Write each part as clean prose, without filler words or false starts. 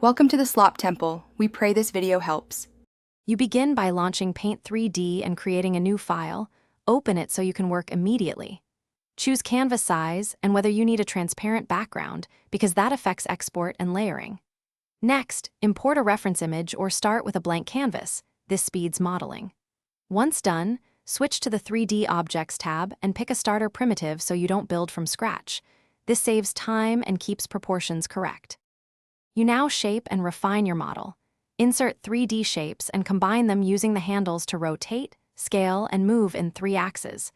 Welcome to the Slop Temple. We pray this video helps. You begin by launching Paint 3D and creating a new file. Open it so you can work immediately. Choose canvas size and whether you need a transparent background, because that affects export and layering. Next, import a reference image or start with a blank canvas. This speeds modeling. Once done, switch to the 3D Objects tab and pick a starter primitive so you don't build from scratch. This saves time and keeps proportions correct. You now shape and refine your model. Insert 3D shapes and combine them using the handles to rotate, scale, and move in 3 axes.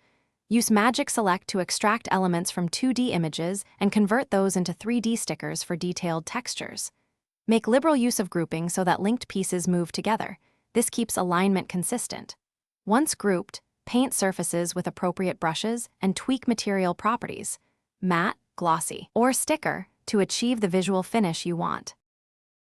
Use Magic Select to extract elements from 2D images and convert those into 3D stickers for detailed textures. Make liberal use of grouping so that linked pieces move together. This keeps alignment consistent. Once grouped, paint surfaces with appropriate brushes and tweak material properties, matte, glossy, or sticker, to achieve the visual finish you want.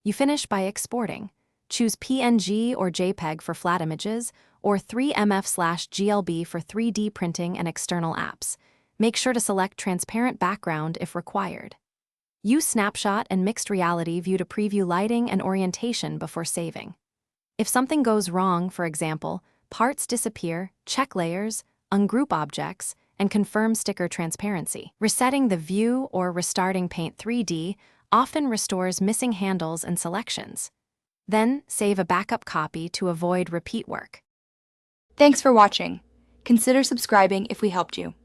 You finish by exporting. Choose PNG or JPEG for flat images, or 3MF/GLB for 3D printing and external apps. Make sure to select transparent background if required. Use Snapshot and Mixed Reality View to preview lighting and orientation before saving. If something goes wrong, for example, parts disappear, check layers, ungroup objects, and confirm sticker transparency. Resetting the view or restarting Paint 3D often restores missing handles and selections. Then, save a backup copy to avoid repeat work. Thanks for watching. Consider subscribing if we helped you.